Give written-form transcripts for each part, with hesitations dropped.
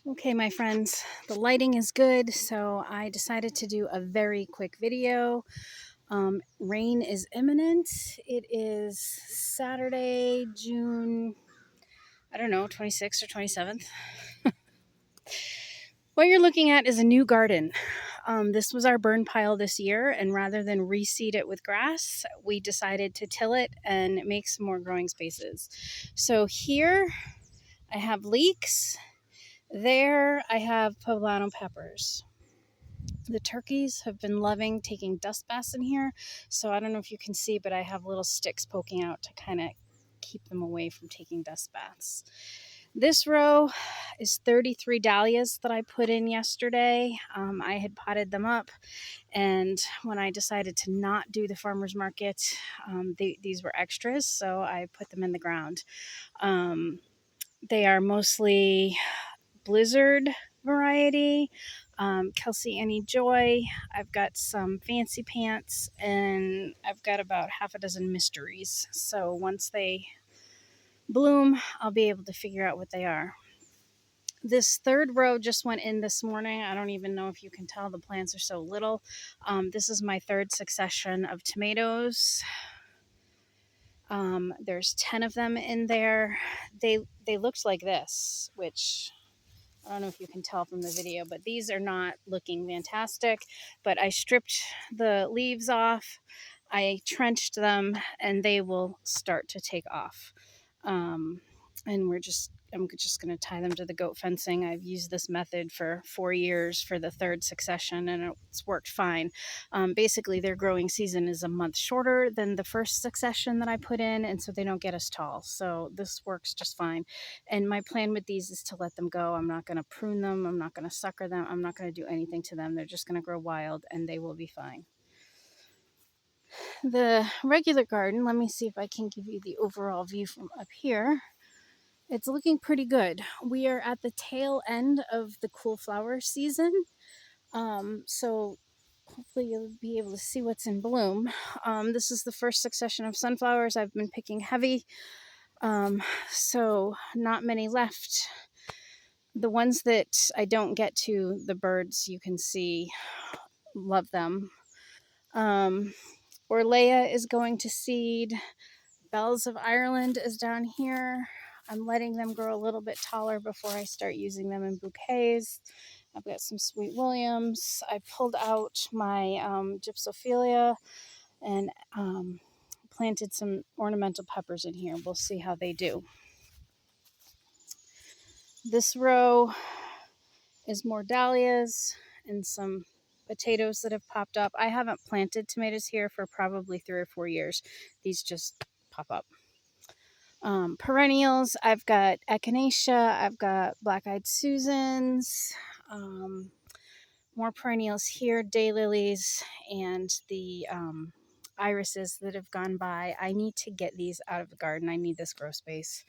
Okay, my friends, the lighting is good, so I decided to do a very quick video. Rain is imminent. It is Saturday, June, I don't know, 26th or 27th. What you're looking at is a new garden. This was our burn pile this year, and rather than reseed it with grass, we decided to till it and make some more growing spaces. So here I have leeks. There I have poblano peppers. The turkeys have been loving taking dust baths in here. So I don't know if you can see, but I have little sticks poking out to kind of keep them away from taking dust baths. This row is 33 dahlias that I put in yesterday. I had potted them up, and when I decided to not do the farmer's market, these were extras, so I put them in the ground. They are mostly Blizzard variety, Kelsey Annie Joy. I've got some Fancy Pants, and I've got about half a dozen mysteries. So once they bloom, I'll be able to figure out what they are. This third row just went in this morning. I don't even know if you can tell, the plants are so little. This is my third succession of tomatoes. There's 10 of them in there. They looked like this, which I don't know if you can tell from the video, but these are not looking fantastic. But I stripped the leaves off, I trenched them, and they will start to take off. And I'm just going to tie them to the goat fencing. I've used this method for 4 years for the third succession, and it's worked fine. Basically, their growing season is a month shorter than the first succession that I put in, and so they don't get as tall. So this works just fine. And my plan with these is to let them go. I'm not going to prune them. I'm not going to sucker them. I'm not going to do anything to them. They're just going to grow wild, and they will be fine. The regular garden, let me see if I can give you the overall view from up here. It's looking pretty good. We are at the tail end of the cool flower season. So hopefully you'll be able to see what's in bloom. This is the first succession of sunflowers. I've been picking heavy. So not many left. The ones that I don't get to, the birds, you can see, love them. Orlea is going to seed. Bells of Ireland is down here. I'm letting them grow a little bit taller before I start using them in bouquets. I've got some Sweet Williams. I pulled out my Gypsophilia and planted some ornamental peppers in here. We'll see how they do. This row is more dahlias and some potatoes that have popped up. I haven't planted tomatoes here for probably 3 or 4 years. These just pop up. Perennials, I've got echinacea, I've got black-eyed Susans, more perennials here, daylilies, and the irises that have gone by. I need to get these out of the garden. I need this grow space.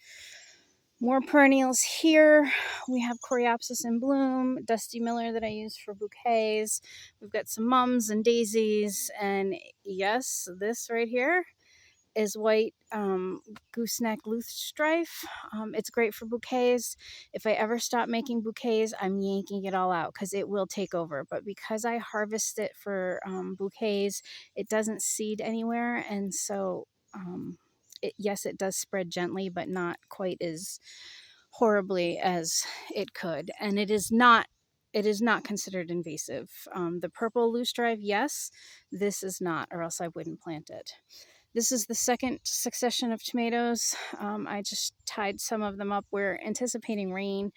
More perennials here. We have Coreopsis in bloom, Dusty Miller that I use for bouquets. We've got some mums and daisies, and yes, this right here is white gooseneck loosestrife. It's great for bouquets. If I ever stop making bouquets, I'm yanking it all out because it will take over. But because I harvest it for bouquets, it doesn't seed anywhere, and so yes, it does spread gently, but not quite as horribly as it could. And it is not considered invasive. The purple loosestrife, yes. This is not, or else I wouldn't plant it. This is the second succession of tomatoes. I just tied some of them up. We're anticipating rain,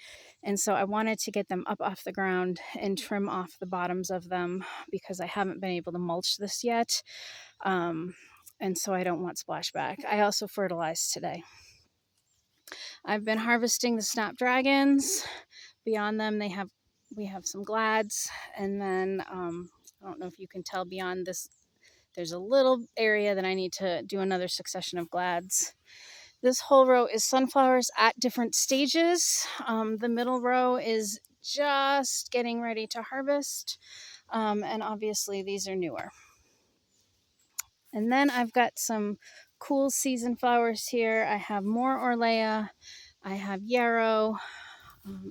and so I wanted to get them up off the ground and trim off the bottoms of them because I haven't been able to mulch this yet. And so I don't want splashback. I also fertilized today. I've been harvesting the snapdragons. Beyond them, we have some glads, and then I don't know if you can tell beyond this, there's a little area that I need to do another succession of glads. This whole row is sunflowers at different stages. The middle row is just getting ready to harvest, and obviously these are newer. And then I've got some cool season flowers here. I have more Orlea. I have yarrow.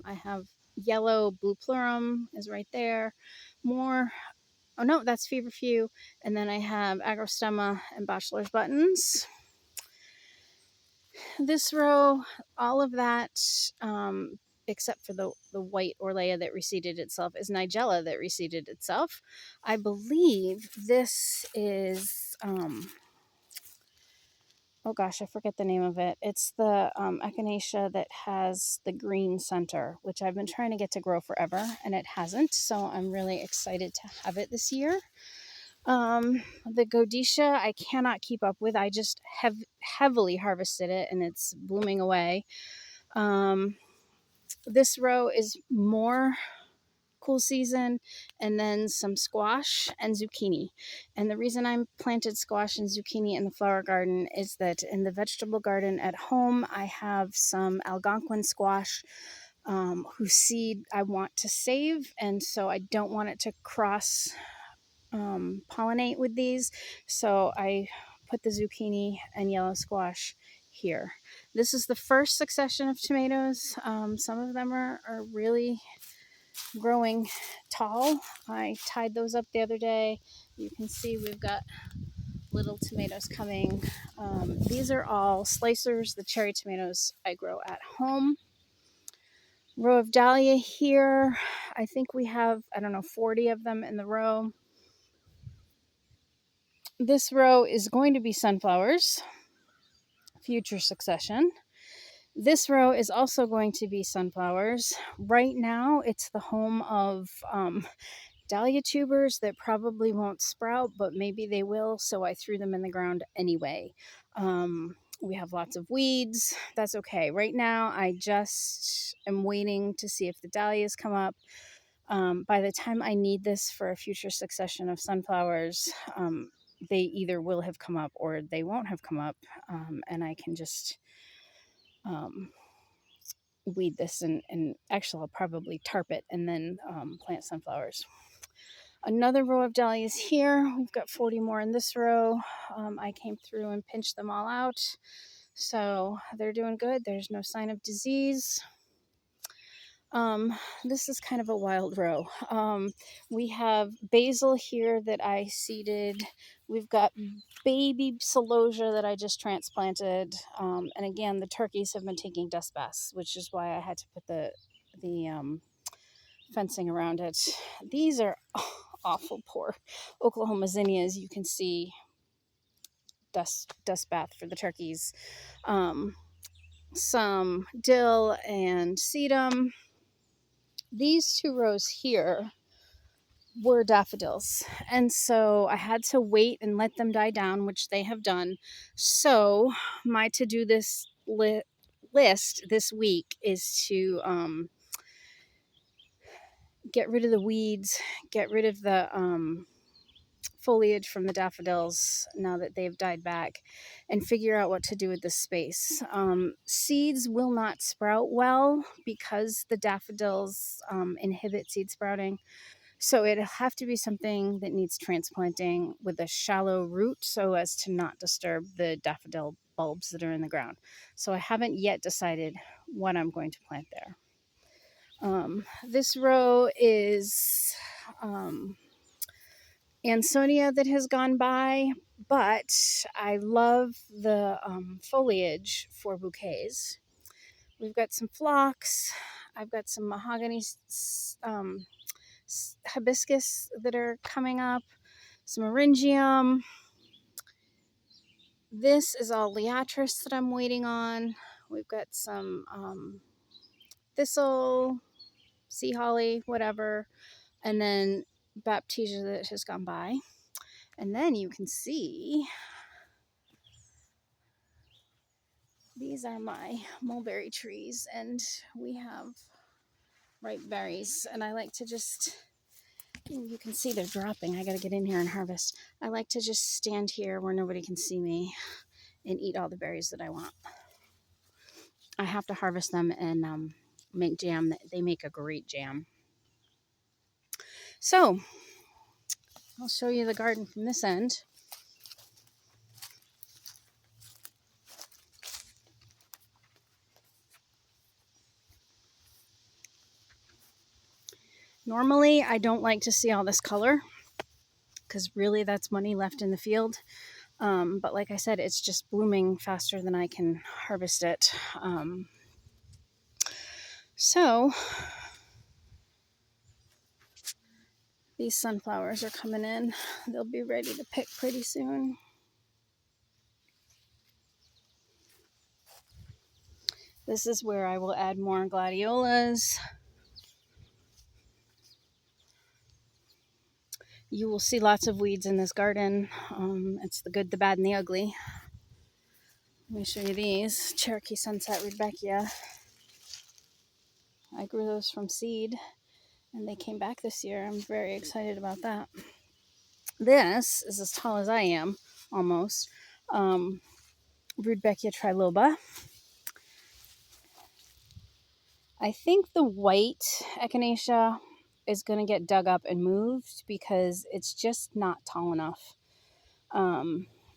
I have yellow blue plurum is right there. More, oh no, that's feverfew. And then I have agrostemma and bachelor's buttons. This row, all of that, except for the white Orlea that reseeded itself, is Nigella that reseeded itself. I believe this is, oh gosh, I forget the name of it. It's the echinacea that has the green center, which I've been trying to get to grow forever, and it hasn't. So I'm really excited to have it this year. The Godetia I cannot keep up with. I just have heavily harvested it, and it's blooming away. This row is more cool season, and then some squash and zucchini. And the reason I planted squash and zucchini in the flower garden is that in the vegetable garden at home, I have some Algonquin squash whose seed I want to save, and so I don't want it to cross pollinate with these. So I put the zucchini and yellow squash here. This is the first succession of tomatoes. Some of them are really growing tall. I tied those up the other day. You can see we've got little tomatoes coming. These are all slicers, the cherry tomatoes I grow at home. Row of dahlia here. I think we have, 40 of them in the row. This row is going to be sunflowers, future succession. This row is also going to be sunflowers. Right now, it's the home of dahlia tubers that probably won't sprout, but maybe they will, so I threw them in the ground anyway. We have lots of weeds. That's okay. Right now, I just am waiting to see if the dahlias come up. By the time I need this for a future succession of sunflowers, they either will have come up or they won't have come up, and I can just weed this, and actually I'll probably tarp it and then plant sunflowers. Another row of dahlias here. We've got 40 more in this row. I came through and pinched them all out, so they're doing good. There's no sign of disease. This is kind of a wild row. We have basil here that I seeded. We've got baby celosia that I just transplanted. And again, the turkeys have been taking dust baths, which is why I had to put the fencing around it. These are awful poor Oklahoma zinnias. You can see dust bath for the turkeys. Some dill and sedum. These two rows here were daffodils, and so I had to wait and let them die down, which they have done. So my to-do this list this week is to get rid of the weeds, get rid of the foliage from the daffodils now that they've died back, and figure out what to do with this space. Seeds will not sprout well because the daffodils inhibit seed sprouting. So it'll have to be something that needs transplanting with a shallow root so as to not disturb the daffodil bulbs that are in the ground. So I haven't yet decided what I'm going to plant there. This row is Ansonia that has gone by, but I love the foliage for bouquets. We've got some phlox. I've got some mahogany hibiscus that are coming up, some eryngium. This is all liatris that I'm waiting on. We've got some thistle, sea holly, whatever, and then baptisia that has gone by. And then you can see these are my mulberry trees, and we have ripe berries, and I like to just, you can see they're dropping. I got to get in here and harvest. I like to just stand here where nobody can see me and eat all the berries that I want. I have to harvest them and make jam. They make a great jam. So I'll show you the garden from this end. Normally, I don't like to see all this color because really that's money left in the field. But like I said, it's just blooming faster than I can harvest it. So these sunflowers are coming in. They'll be ready to pick pretty soon. This is where I will add more gladiolas. You will see lots of weeds in this garden. It's the good, the bad, and the ugly. Let me show you these. Cherokee Sunset Rudbeckia. I grew those from seed and they came back this year. I'm very excited about that. This is as tall as I am, almost. Rudbeckia triloba. I think the white echinacea is going to get dug up and moved because it's just not tall enough.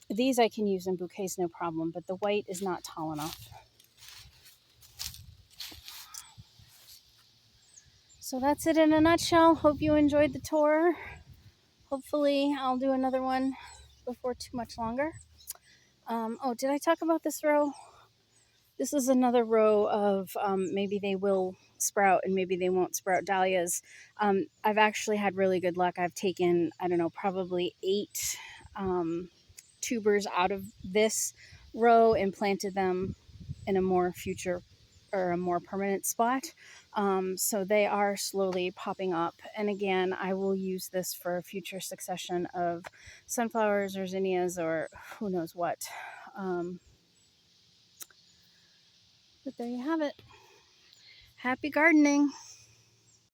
These I can use in bouquets no problem, but the white is not tall enough. So that's it in a nutshell. Hope you enjoyed the tour. Hopefully I'll do another one before too much longer. Oh, did I talk about this row? This is another row of maybe they will sprout and maybe they won't sprout dahlias. I've actually had really good luck. I've taken, I don't know, probably 8 tubers out of this row and planted them in a more future or a more permanent spot. So they are slowly popping up. And again, I will use this for a future succession of sunflowers or zinnias or who knows what. But there you have it. Happy gardening.